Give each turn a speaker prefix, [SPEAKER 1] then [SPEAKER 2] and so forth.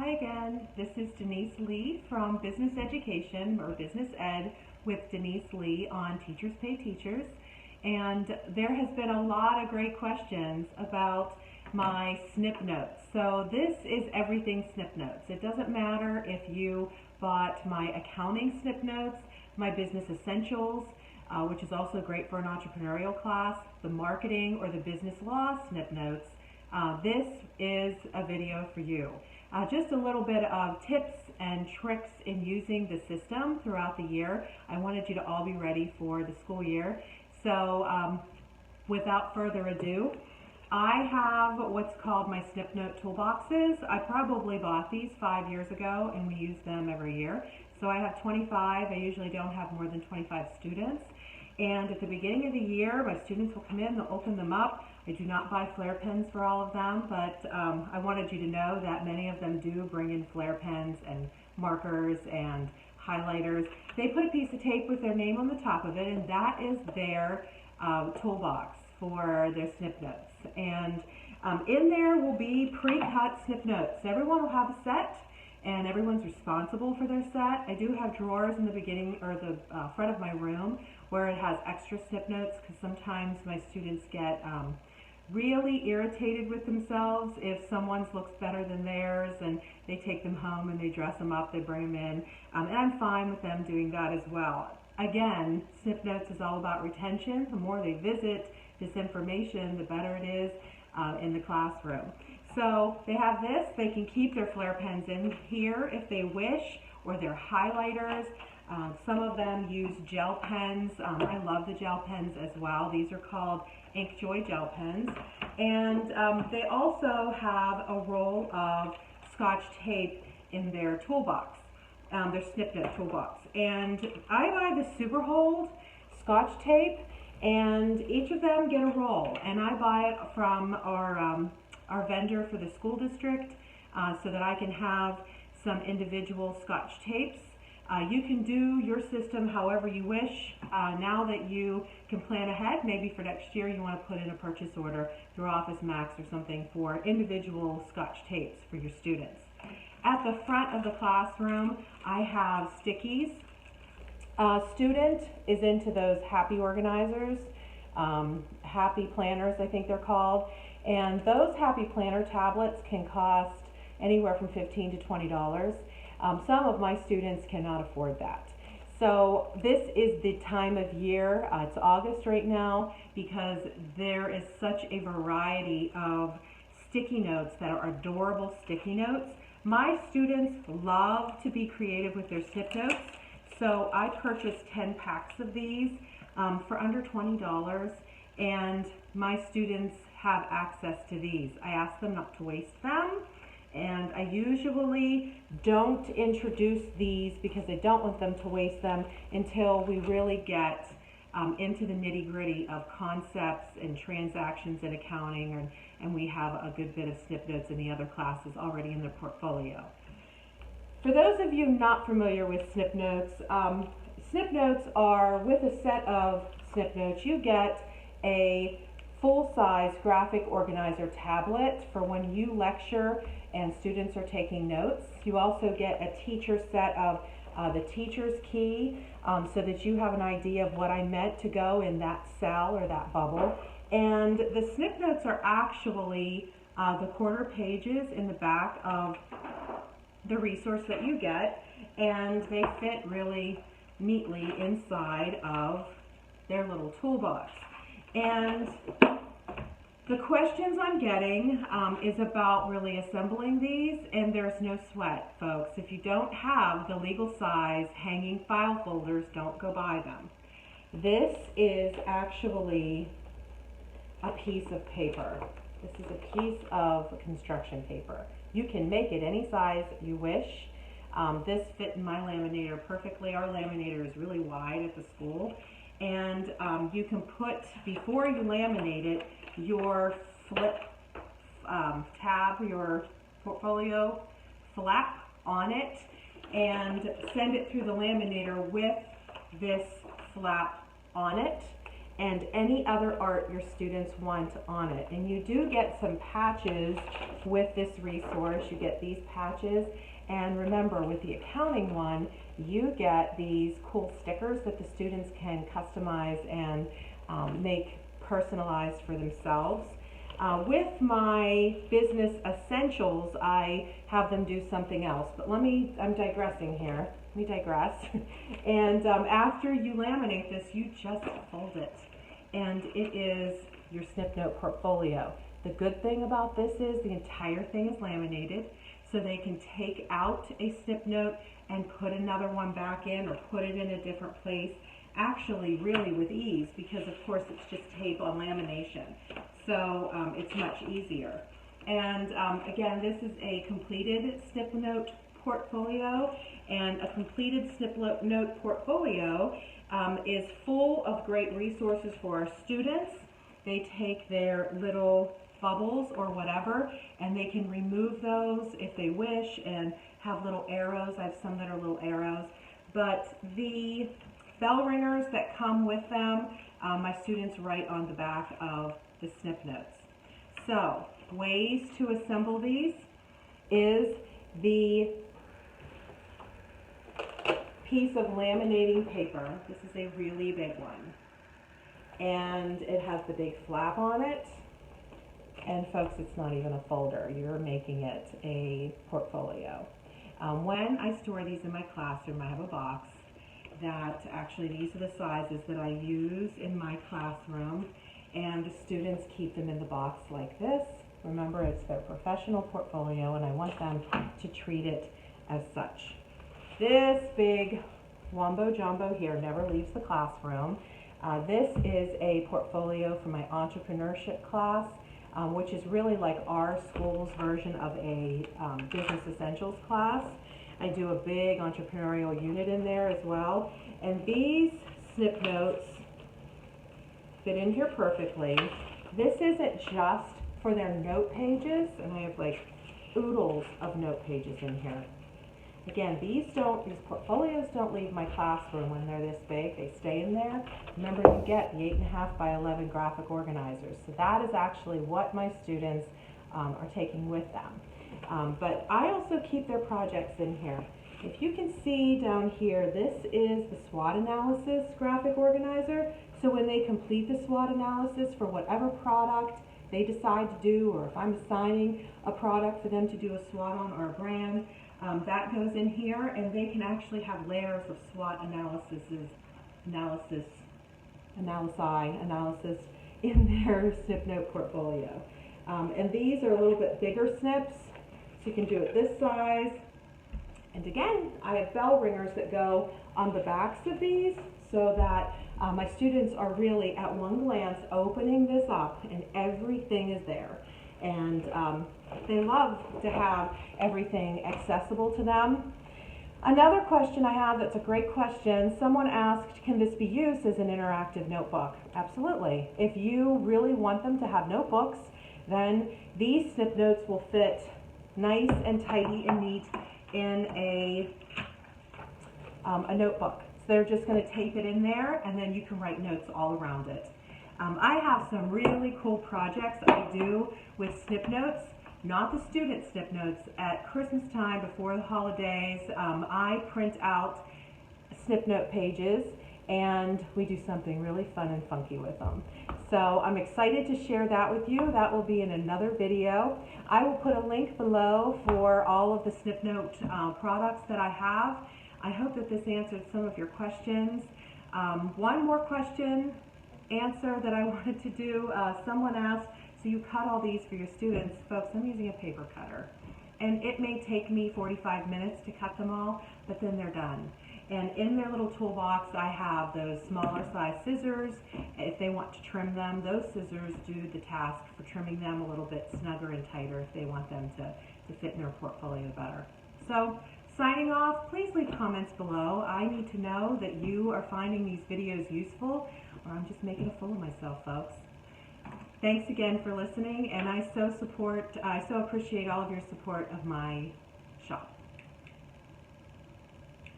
[SPEAKER 1] Hi again, this is Denise Leigh from Business Education or Business Ed with Denise Leigh on Teachers Pay Teachers. And there has been a lot of great questions about my Snip-Notes. So this is everything Snip-Notes. It doesn't matter if you bought my accounting Snip-Notes, my business essentials, which is also great for an entrepreneurial class, the marketing or the business law Snip-Notes. This is a video for you. Just a little bit of tips and tricks in using the system throughout the year. I wanted you to all be ready for the school year. So without further ado, I have what's called my Snip-Note toolboxes. I probably bought these 5 years ago and we use them every year. So I have 25. I usually don't have more than 25 students. And at the beginning of the year, my students will come in, they'll open them up. I do not buy flare pens for all of them, but I wanted you to know that many of them do bring in flare pens and markers and highlighters. They put a piece of tape with their name on the top of it, and that is their toolbox for their Snip-Notes. And in there will be pre-cut Snip-Notes. Everyone will have a set, and everyone's responsible for their set. I do have drawers in the beginning or the front of my room where it has extra Snip-Notes because sometimes my students get really irritated with themselves if someone's looks better than theirs, and they take them home and they dress them up, they bring them in, and I'm fine with them doing that as well. Again, Snip-Notes is all about retention. The more they visit this information, the better it is in the classroom. So they have this, they can keep their flare pens in here if they wish, or their highlighters. Some of them use gel pens. I love the gel pens as well. These are called Ink Joy gel pens. And they also have a roll of Scotch tape in their toolbox, their Snip-Note toolbox. And I buy the Super Hold Scotch tape, and each of them get a roll. And I buy it from our vendor for the school district so that I can have some individual Scotch tapes. You can do your system however you wish. Now that you can plan ahead, maybe for next year you want to put in a purchase order through Office Max or something for individual Scotch tapes for your students. At the front of the classroom, I have stickies. Student is into those happy organizers, happy planners I think they're called, and those happy planner tablets can cost anywhere from $15 to $20. Some of my students cannot afford that. So this is the time of year, it's August right now, because there is such a variety of sticky notes that are adorable sticky notes. My students love to be creative with their Snip-Notes, so I purchased 10 packs of these for under $20, and my students have access to these. I ask them not to waste them. And I usually don't introduce these because I don't want them to waste them until we really get into the nitty-gritty of concepts and transactions in accounting, and we have a good bit of Snip-Notes in the other classes already in their portfolio. For those of you not familiar with Snip-Notes, Snip-Notes are, with a set of Snip-Notes, you get a full-size graphic organizer tablet for when you lecture and students are taking notes. You also get a teacher set of the teacher's key so that you have an idea of what I meant to go in that cell or that bubble. And the Snip-Notes are actually the quarter pages in the back of the resource that you get, and they fit really neatly inside of their little toolbox. And the questions I'm getting is about really assembling these, and there's no sweat, folks. If you don't have the legal size hanging file folders, don't go buy them. This is actually a piece of paper. This is a piece of construction paper. You can make it any size you wish. This fit in my laminator perfectly. Our laminator is really wide at the school. And you can put, before you laminate it, your flip tab, your portfolio flap on it, and send it through the laminator with this flap on it. and any other art your students want on it. And you do get some patches with this resource. You get these patches, and remember, with the accounting one, you get these cool stickers that the students can customize and make personalized for themselves. With my business essentials, I have them do something else, but I'm digressing here. Let me digress. And after you laminate this, you just fold it, and it is your Snip-Note portfolio. The good thing about this is the entire thing is laminated, so they can take out a Snip-Note and put another one back in, or put it in a different place, actually really with ease, because of course it's just tape on lamination. So it's much easier. And again, this is a completed Snip-Note portfolio, and a completed Snip-Note portfolio is full of great resources for our students. They take their little bubbles or whatever, and they can remove those if they wish and have little arrows. I have some that are little arrows, but the bell ringers that come with them, my students write on the back of the Snip-Notes. So, ways to assemble these is the piece of laminating paper. This is a really big one, and it has the big flap on it. And folks, it's not even a folder. You're making it a portfolio. When I store these in my classroom, I have a box that actually, these are the sizes that I use in my classroom, and the students keep them in the box like this. Remember, it's their professional portfolio, and I want them to treat it as such. This big wumbo jumbo here never leaves the classroom. This is a portfolio for my entrepreneurship class, which is really like our school's version of a business essentials class. I do a big entrepreneurial unit in there as well. And these Snip-Notes fit in here perfectly. This isn't just for their note pages, and I have like oodles of note pages in here. Again, these portfolios don't leave my classroom when they're this big. They stay in there. Remember, you get the 8.5 by 11 graphic organizers. So that is actually what my students are taking with them. But I also keep their projects in here. If you can see down here, this is the SWOT analysis graphic organizer. So when they complete the SWOT analysis for whatever product they decide to do, or if I'm assigning a product for them to do a SWOT on, or a brand, that goes in here, and they can actually have layers of SWOT analysis in their Snip-Note portfolio. And these are a little bit bigger snips, so you can do it this size. And again, I have bell ringers that go on the backs of these, so that my students are really at one glance opening this up, and everything is there. And they love to have everything accessible to them. Another question I have that's a great question, someone asked, can this be used as an interactive notebook? Absolutely. If you really want them to have notebooks, then these Snip-Notes will fit nice and tidy and neat in a notebook. So they're just going to tape it in there, and then you can write notes all around it. I have some really cool projects that I do with Snip-Notes, not the student Snip-Notes. At Christmas time, before the holidays, I print out Snip-Note pages, and we do something really fun and funky with them. So I'm excited to share that with you. That will be in another video. I will put a link below for all of the Snip-Note products that I have. I hope that this answered some of your questions. One more answer that I wanted to do. Someone asked, so you cut all these for your students. Folks, I'm using a paper cutter, and it may take me 45 minutes to cut them all, but then they're done. And in their little toolbox, I have those smaller size scissors. If they want to trim them, those scissors do the task for trimming them a little bit snugger and tighter if they want them to fit in their portfolio better. So, signing off, please leave comments below. I need to know that you are finding these videos useful, or I'm just making a fool of myself, folks. Thanks again for listening, and I so appreciate all of your support of my shop.